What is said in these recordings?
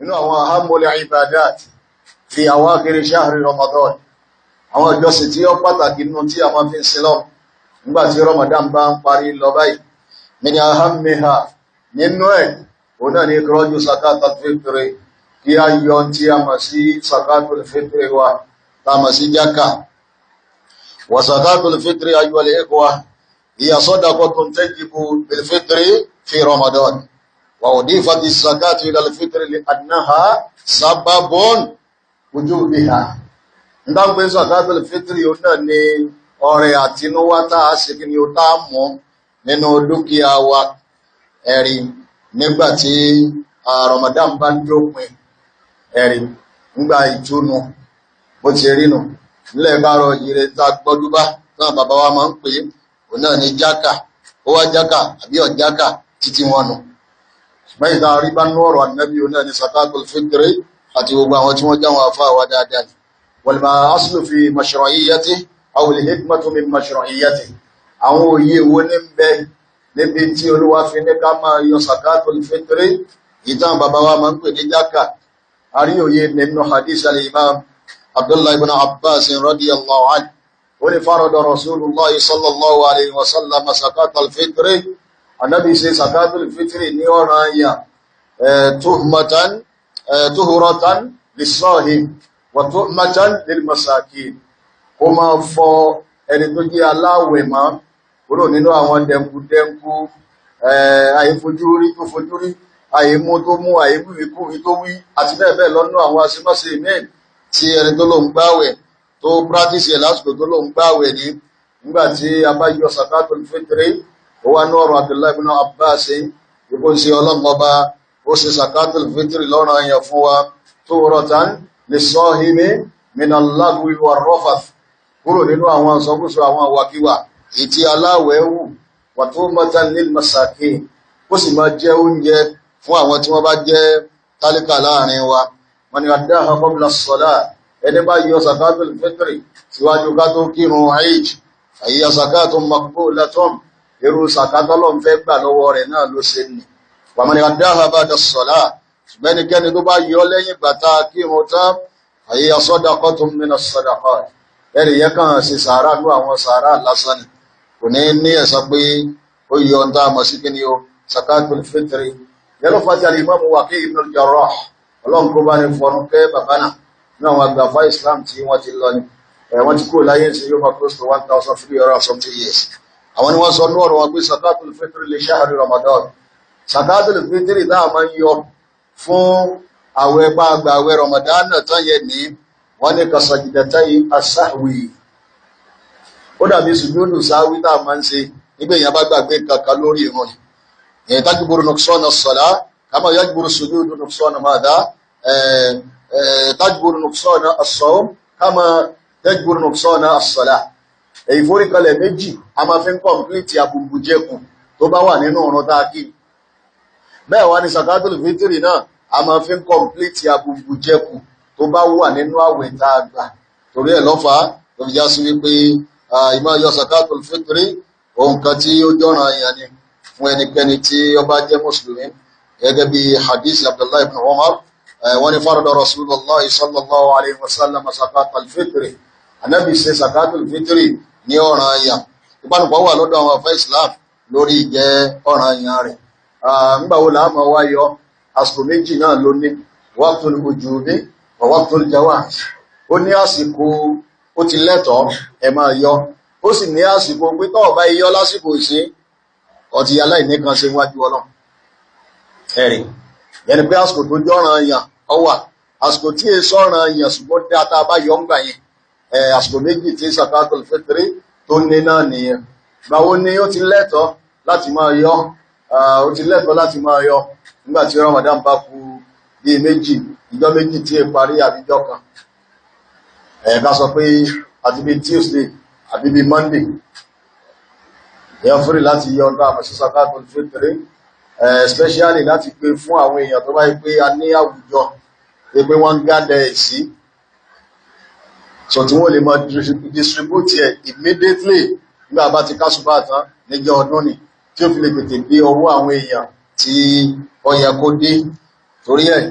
nínú àwọn ahammul ibadat fi awakhir shahri Ramadan, àwọn ìjọsìn tí ó pàtàkì nínú tí a máa fi ń sin lọ nígbàtí Ramadan bá ń parí lọ báyìí. min ahammiha, nínú ẹ̀ òun náà ni ikhraju zakatul fitri, kí a yọ tí a mọ̀ sí zakatul fitri wa tá mọ̀ sí jákà. wa zakatul fitri ayyuhal ikhwa hiya sadaqatun tajibu bil fitri fi Ramadan wa udifat az-zakatu ila al-fitri li annaha sababun wujubiha. Ndangbe zakatul fitri òun náà ni ọrẹ àtinúwá tá a ṣe kí ni ó tá mú nínú dúkìá wa ẹ̀rí nígbàtí Ramadan bá ń dópin, ẹ̀rí nígbà ìtúnu bó ti rí nù nílẹ̀ bá rọ ìrẹ tá gbọ́dúbá náà bàbá wa máa ń pè òun náà ní jákà. Ó wá jákà àbí ọ̀jákà títí wọn nù. Ṣùgbọ́n ìta rí bá nú ọ̀rọ̀ Ànábì òun náà ní zakatul fitri àti gbogbo àwọn tí wọ́n jáwọn afá wa dáadáa. wal aslu fi mashru'iyyati aw al hikmatu min mashru'iyyati, àwọn òye wo ní ń bẹ níbi tí Olúwa fi ní ká máa yọ zakatul fitri ìtàn bàbá wa máa ń pè ní jákà. A rí òye nínú hadith al-imam Abdullah ibn Abbas radiyallahu anhu, ó ní farada Rasulullah sallallahu alayhi wa sallam zakatul fitri, Ànábì ṣe zakatul fitri ní ọ̀ranyàn tuhuratan lis-sahim wa tuhmatan lil-masakin, ó máa fọ ẹni tó jẹ́ aláwẹ̀ mọ́ kúrò nínú àwọn dẹ̀nkù àìfojúrí tó fojúrí, àìmú tó mú, àìwíwíkúwí tó wí àti bẹ́ẹ̀ bẹ́ẹ̀ lọ́nà àwọn aṣímọ́sí mẹ́rin tí ẹni tó ló ń gbáwẹ̀ tó practice ẹ̀ lásìkò tó ló ń gbáwẹ̀ ní. Nígbàtí a bá yọ zakatul fitri, ó wá ní ọ̀rọ̀ Abdullah ibn Abbas ipò ń ṣe ọlọ́mọba ó ṣe zakatul fitri lọ́ranyàn fún wa tuhuratan lis-sahimi minal lagwi war-rafath, kúrò nínú àwọn sọkúsọ àwọn àwàkíwà ìtí aláwẹ̀ wù, wa tuhmatan lil-masakin, ó sì máa jẹ́ oúnjẹ fún àwọn tí wọ́n bá jẹ́ tálíkà láàrin wa. Wọ́n ni addaha qabla as-salat, ẹni bá yọ zakatul fitri síwájú ká tó kírun Eid, hiya zakatun maqbulatun, irú zakatọ́lọ̀ ń fẹ́ gbà lọ́wọ́ rẹ̀ náà ló ṣe ní. Wa man addaha ba'da as-salat, ṣùgbẹ́nikẹ́ni tó bá yọ lẹ́yìn gbàtà kírun tán, hiya sadaqatun min as-sadaqat, ẹ̀rì yẹ kàn sí sàárà ní àwọn sàárà lásán ni, kò ní ẹ̀sọ́ pé ó yọ ń dá mọ̀ sí kí ni ó zakatul fitri. Yẹ́lú fàtí al-Imam Waqi' ibn al-Jarrah, ọlọ́run kó bá ní fọ́nún kẹ́ bàbá náà ní àwọn àgbàfà Islam tí wọ́n ti lọ ní wọ́n ti kúrò láyé sí yóò máa close to 1,300 something years. Àwọn ni wọ́n sọ ní ọ̀rọ̀ wọn pé zakatul fitri li shahri Ramadan, zakatul fitri náà máa ń yọ fún àwẹ̀ bá àgbà àwẹ̀ Ramadan náà tán yẹ ní wọ́n ní kasajidatayi as-sahwi, ó dàbí sùjúdù sáwí náà máa ń ṣe nígbà èèyàn bá gbàgbé kankan lórí ìrun ni. Tajburu nuqsana as-salah kama yajburu sujudu nuqsana madha, tajburu nuqsana as-sawm kama yajburu nuqsana as-salah. Èyí foríkalẹ̀ méjì a máa fi ń kọ̀m̀plìtì àbùbù jẹ́kù tó bá wà nínú ọ̀rọ̀ dákì. Bẹ́ẹ̀ wá ní zakatul fitri náà a máa fi ń kọ̀m̀plìtì àbùbù jẹ́kù tó bá wà nínú àwẹ̀ tá a gbà. Torí ẹ̀ lọ́fà tó fi já sí wípé ìmọ̀ yọ zakatul fitri ohun kan tí ó jọ́ràn èèyàn ni fún ẹnikẹ́ni tí ó bá jẹ́ mùsùlùmí, gẹ́gẹ́ bí hadith Abdullah ibn Umar, wọ́n ní farada Rasulullah sallallahu alayhi wa sallam zakatul fitri, Ànábì ṣe zakatul fitri ní ọ̀ranyàn. Ìpanupọ̀ wà lọ́dọ̀ àwọn afẹ́ Islam lórí ìjẹ́ ọ̀ranyàn rẹ̀. Nígbà wo la máa wá yọ? Àsìkò méjì náà ló ní, waqtul wujubi wa waqtul jawaz. Ó ní àsìkò ó ti lẹ́tọ̀ọ́ ẹ máa yọ, ó sì ní àsìkò pé tọ́ọ̀ bá yọ lásìkò ìsìn ọtí aláìní kan ṣe wájú Ọlọ́run. Ẹ̀rì yẹni pé àsìkò tó jọ́ranyàn ó wà, àsìkò tí è sọ́ranyàn ṣùgbọ́n dáadáa bá yọ ń gbà yẹn, àsìkò méjì tí zakatul fitri tó ní náà nìyẹn. Báwo ni ó ti lẹ́tọ̀ọ́ láti máa yọ? Ó ti lẹ́tọ̀ọ́ láti máa yọ nígbà tí Ramadan bá kù bí méjì, ìjọ méjì tí è parí àbíjọ kan. Ká sọ pé àti bí Tuesday àbí bí Monday, èèyàn fúrí láti yọ ọdún àmọ̀sí zakatul fitri, especially láti pé fún àwọn èèyàn tó bá yí pé a ní àwùjọ pé wọ́n ń gádẹ̀ sí, so tí wọ́n lè mọ distribute ẹ̀ immediately nígbà bá ti kásùbà tán níjọ́ ọdún ni, tí ó fi lè tètè dé ọwọ́ àwọn èèyàn tí ó yẹ kó dé. Torí ẹ̀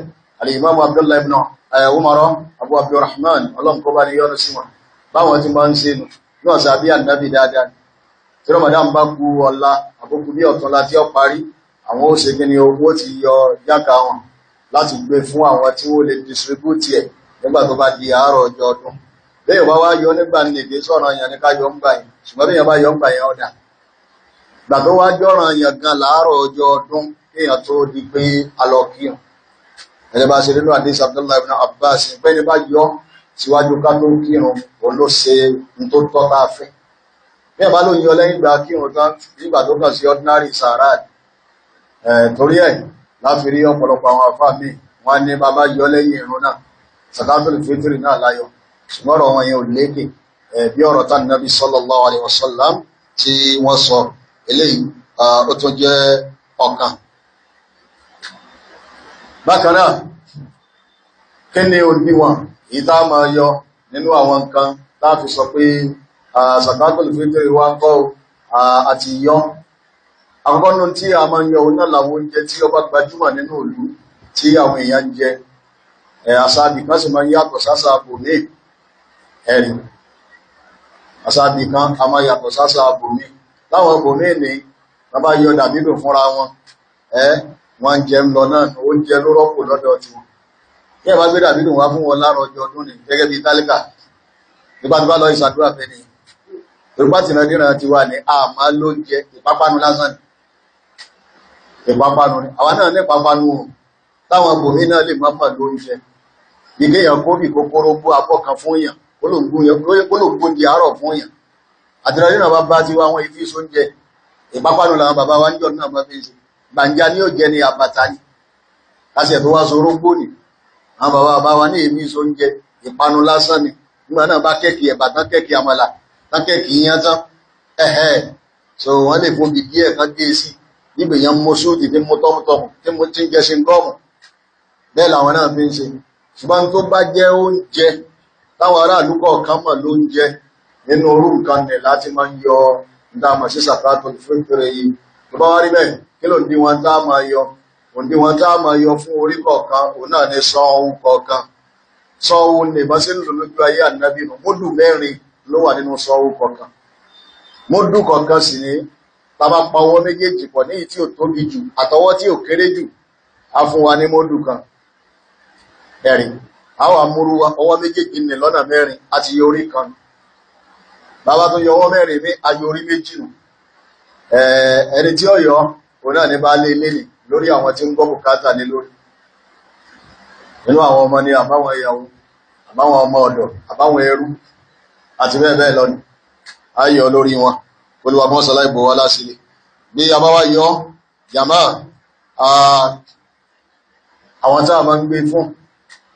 al-Imam Abdullah ibn Umar Abu Abdurrahman ọlọ́run kó bá ní yọ́nú sí wọn báwọn tí máa ń ṣe nù náà sàbí ànábì dáadáa tí Ramadan bá kù ọ̀la àkókò bí ọ̀túnla tí ó parí àwọn ó ṣe kíni owó ti yọ jáka wọn láti gbé fún àwọn tí wọ́n lè distribute ẹ̀ nígbà tó bá di àárọ̀ ọjọ́ ọdún lẹ́yìn bá wá yọ nígbà ní èdè sọ̀rọ̀ yẹn ní ká yọ ń gbà yẹn ṣùgbọ́n bí yẹn bá yọ ń gbà yẹn ọ̀dà gbà tó wá jọ́ràn yẹn gan láàárọ̀ ọjọ́ ọdún kéèyàn tó di pé alọ́kíyàn ẹ̀jẹ̀ bá ṣe nínú àdéhùn Abdullah ibn Abbas pẹ́ni bá yọ síwájú ká tó kírun òun ló ṣe ń tó tọ́ tá a fẹ́ bí ẹ̀ bá ló yọ lẹ́yìn ìgbà kírun tán nígbà tó kàn sí ordinary sahara torí ẹ̀ láfi rí ọ̀pọ̀lọpọ̀ àwọn afá mi wọ́n ní bàbá yọ lẹ́yìn ìrun náà zakatul fitri náà láyọ̀ ṣùgbọ́n ọ̀rọ̀ wọn yẹn ò lékè bí ọ̀rọ̀ tán Nabi sallallahu alaihi wasallam tí wọ́n sọ eléyìí ó tún jẹ́ ọ̀kan. Bákan náà kí ni òdiwọ̀n èyí tá máa yọ nínú àwọn nǹkan láti sọ pé zakatul fitri wá ń kọ́ àti yọ àkọ́kọ́ nù tí a máa ń yọ òun náà làwọn oúnjẹ tí ó bá gbajúmọ̀ nínú ìlú tí àwọn èèyàn ń jẹ àsáàbì kan sì máa ń yàtọ̀ sásà bòmí ẹ̀rì àsáàbì kan a máa yàtọ̀ sásà bòmí láwọn bòmí ní wọ́n bá yọ dàbídùn fúnra wọn wọ́n ń jẹ ń lọ náà oúnjẹ ló rọ́pò lọ́dọ̀ tí wọn kí ẹ bá gbé dàbídùn wá fún wọn láàárọ̀ ọjọ́ ọdún ní gẹ́gẹ́ bí tálíkà nígbà tó bá lọ ìṣàdúrà fẹ́ ni yorùbá tìrandíran ti wà ní àmà lóúnjẹ ìpápánu lásán ìpápánu ni àwọn náà ní ìpápánu táwọn bòmí náà lè máa pàdé oúnjẹ ìgbéyàn kóbì kòkòrò bó abọ́ kan fún èèyàn olóògùn di àárọ̀ fún èèyàn àtìrandíran bá bá ti wá wọn ìfí sóúnjẹ ìpápánu làwọn bàbá wa níjọ náà máa fi ṣe gbàǹjà ní òjẹ ní àbàtà ni kásẹ̀ tó wá so orógbó ni àwọn bàbá wa ní èmi sóúnjẹ ìpanu lásán ni nígbà náà bá kẹ́kì ẹ̀bà tán kẹ́kì àmàlà tán kẹ́kì iyán tán so wọ́n lè fún bí díẹ̀ kan dé sí nígbèyàn mọ́ sóòtì tí mo tọ́mùtọ́mù tí mo ti ń jẹ ṣe ń gọ́ọ̀mù bẹ́ẹ̀ làwọn náà fi ń ṣe ṣùgbọ́n tó bá jẹ́ oúnjẹ táwọn aráàlú kọ̀ọ̀kan mọ̀ ló ń jẹ nínú orú nǹkan nẹ̀ láti máa ń yọ ìdámọ̀ sí zakatul fitri yìí tó bá wá rí bẹ́ẹ̀ kí ló ní wọn tá máa yọ òǹdí wọn tá máa yọ fún orí kọ̀ọ̀kan òun náà ní sọ́ọ̀hún kọ̀ọ̀kan sọ́ọ̀hún ní bá sí lò lójú ayé ànábì nù múdù mẹ́rin ló wà nínú sọ́ọ̀hún kọ̀ọ̀kan múdù kọ̀ọ̀kan sì ní tá bá pa ọwọ́ méjèèjì pọ̀ ní tí ò tóbi jù àtọwọ́ tí ò kéré jù á fún wa ní múdù kan ẹ̀rìn àwọn amúrú ọwọ́ méjèèjì ní lọ́nà mẹ́rin àti yọ orí kan bàbá tó yọ ọwọ́ mẹ́rin ní ayọ orí méjì nù ẹni tí ó yọ òun náà ní bá lé ilé nì lórí àwọn tí ń gbọ́ bùkátà ní lórí nínú àwọn ọmọ ní àbáwọn ìyàwó àbáwọn ọmọ ọ̀dọ̀ àbáwọn ẹrú àti bẹ́ẹ̀ bẹ́ẹ̀ lọ ní ayọ̀ lórí wọn Olúwa mọ́sálá ìbò wá lásìlẹ̀ bí a bá wá yọ jàmá àwọn tá a máa ń gbé fún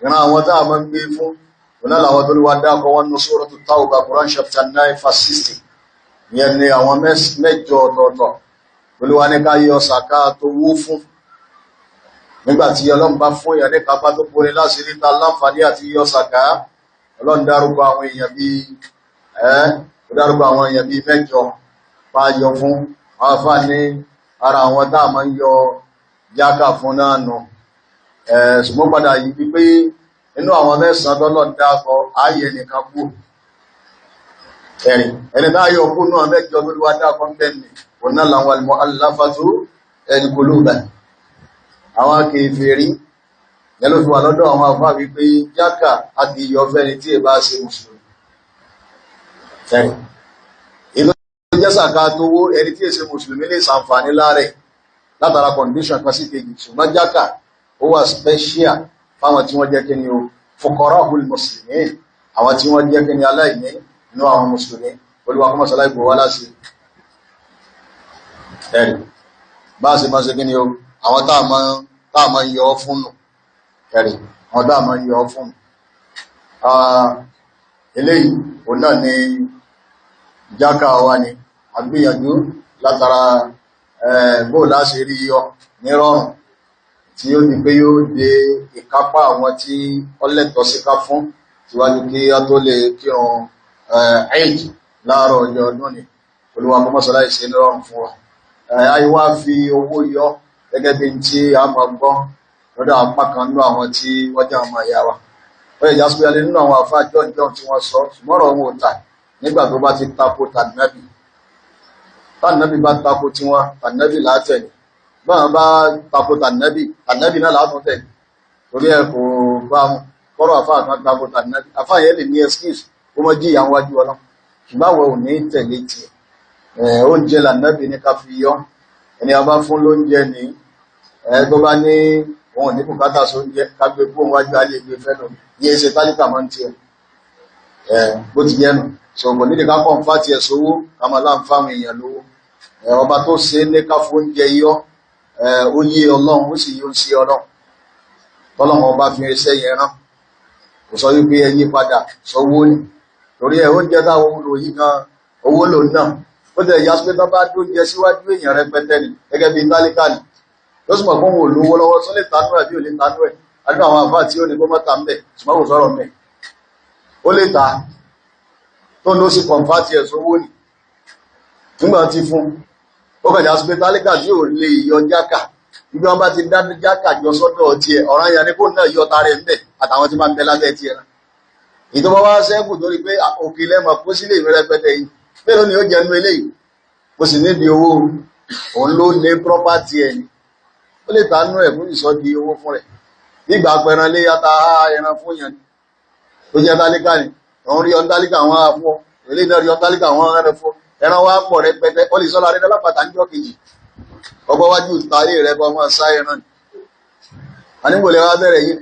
ìran àwọn tá a máa ń gbé fún òun náà làwọn tó lè wá dákọ̀ wọn nínú Suratu Tawbah Quran chapter 9 verse 60 ìyẹn ni àwọn mẹ́jọ ọ̀tọ̀ọ̀tọ̀ Olúwa ní ká yọ sàká tó wó fún nígbàtí Ọlọ́run bá fún èèyàn ní kápá tó kóre láṣìírí ta láǹfààní àti yọ sàká Ọlọ́run dárúkọ àwọn èèyàn bíi mẹ́jọ pa yọ fún àwọn afá ní ara àwọn tá a máa ń yọ jákà fún náà nù ṣùgbọ́n padà yìí bí pé inú àwọn mẹ́sàn-án tọ́lọ́run dákọ̀ ààyè nìkan kú ẹni tá yọ kú náà mẹ́jọ tó wá dákọ̀ bẹ́ẹ̀ni ọ̀nà làwọn al-mu'allafatu al-qulub àwọn kèfèrí yẹ́lò fi wà lọ́dọ̀ àwọn afá wípé jákà àti ìyọ̀fẹ́ni tí è bá ṣe mùsùlùmí ìlú jẹ́ sàká tó wó ẹni tí è ṣe mùsùlùmí lè sàǹfàní láàrẹ̀ látara condition kan sí kejì ṣùgbọ́n jákà ó wà special fáwọn tí wọ́n jẹ́ kí ni o fuqara'ul muslimin àwọn tí wọ́n jẹ́ kí ni aláìní inú àwọn mùsùlùmí Olúwa kó mọ́sálá ìbò wá láti ẹ̀rì bá ṣe máa ṣe kí ni o àwọn táà máa yọ ọ́ fún nù ẹ̀rì àwọn táà máa yọ ọ́ fún eléyìí òun náà ni jákà wa ni àgbìyànjú látara bóò láṣe rí yọ ní rọrùn tí ó di pé yóò dé ìkápá àwọn tí ó lẹ́tọ̀ọ́ sí ká fún síwájú kí á tó lè kírun Eid láàárọ̀ ọjọ́ ọdún ni Olúwa kó mọ́sálá ìṣe ní rọrùn fún wa àìwá fi owó yọ gẹ́gẹ́ bí tí a máa gbọ́ lọ́dọ̀ apá kan nínú àwọn tí wọ́n jẹ́ ọmọ ìyá wa ó yẹ jásí pé alẹ́ nínú àwọn àfáà jọ́njọ́n tí wọ́n sọ ṣùgbọ́n wọn ò tà nígbà tó bá ti tako tànàbì tànàbì bá tako tiwọn tànàbì látẹ̀lé báwọn bá tako tànàbì náà látún tẹ̀lé torí ẹ̀ kò bá mu kọ́rọ̀ àfáà kan tako tànàbì àfáà yẹn lè ní excuse ó mọ́ jí ìyàwó wájú ọlọ́ ṣùgbọ́n àwọn ò ní tẹ̀lé tiẹ̀ oúnjẹ lànàbì ní ká fi yọ ẹni a bá fún lóúnjẹ ní tó bá ní òun ní bùkátà sóúnjẹ kágbé fún wájú alẹ́ ìgbé fẹ́nu yí ẹsẹ̀ tálíkà máa ń tiẹ̀ bó ti yẹnu ṣọ̀gbọ̀n nílé ká kọ́ ń fà tiẹ̀ sówó kàmàlà ń fáwọn èèyàn lówó ọba tó ṣe ní ká fún oúnjẹ yọ ó yé ọlọ́run ó sì yóò sí ọlọ́run tọ́lọ́run ọba fi iṣẹ́ yẹn rán kò sọ wípé ẹ yí padà sọwọ́ ni torí ẹ oúnjẹ táwọn olóyìn gan owó lò náà ó tẹ̀ yá pé tó bá dóúnjẹ síwájú èèyàn rẹpẹtẹ ni gẹ́gẹ́ bí tálíkà ni ló sì mọ̀ fún òun olówó lọ́wọ́ tó lè tanú ẹ̀ bí ò lè tanú ẹ̀ adú àwọn àfáà tí ó ní kó mọ́ta mẹ́ ṣùgbọ́n kò sọ̀rọ̀ mẹ́ ó lè ta tó ló sì kọ̀ǹfàtì ẹ̀ sówó nì nígbà tí fún ó kẹjà sí pé tálíkà tí ò lè yọ jákà ibi wọn bá ti dá jákà jọ sọ́dọ̀ ti ẹ̀ ọ̀ràn yẹn ni kó náà yọ tara ẹ̀ ńbẹ̀ àtàwọn tí máa ń bẹ lábẹ́ ti ẹ̀ náà ìjọba wá sẹ́kù torí pé òkè lẹ́mọ̀ kó sílé ìwé rẹpẹtẹ yìí mélòó ni ó jẹ́ nínú eléyìí mo sì nídìí owó òun ló ní property ẹ̀ ni ó lè tánú ẹ̀ fún ìsọ́ di owó fún rẹ̀ nígbà pẹran lé yàtà ẹran fún yẹn tó jẹ́ tálíkà ni òun rí ọ́ntálíkà wọn á fún ilé náà rí ọ́ntálíkà wọn rẹ̀ fún ẹran wá pọ̀ rẹpẹtẹ ó lè sọ́la rẹ̀ lápàtà níjọ́ kejì ọgbọ́ wájú ìtàrí rẹ̀ bọ́ wọn sá ẹran ni àníwòlẹ̀ wá bẹ̀rẹ̀ yìí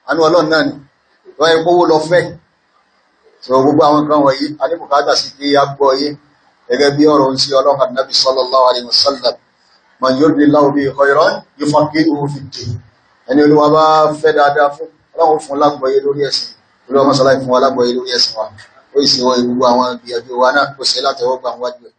àánú ọlọ́run náà ni wọ́n yẹ kówó lọ fẹ́ so gbogbo àwọn kan wọ̀nyí a ní bùkátà sí kí a gbọ́ yé gẹ́gẹ́ bí ọ̀rọ̀ ń sí ọlọ́run Nabi sallallahu alaihi wasallam man yuridillahu bihi khayran yufaqihuhu fid-din ẹni Olúwa bá fẹ́ dáadáa fún ọlọ́run fún lágbọ́yé lórí ẹ̀sìn Olúwa mọ́sálá fún wa lágbọ́yé lórí ẹ̀sìn wa ó ìsìnwọ̀ gbogbo àwọn ìgbìyànjú wa náà kò sí látẹ̀wọ́gbà wájú ẹ̀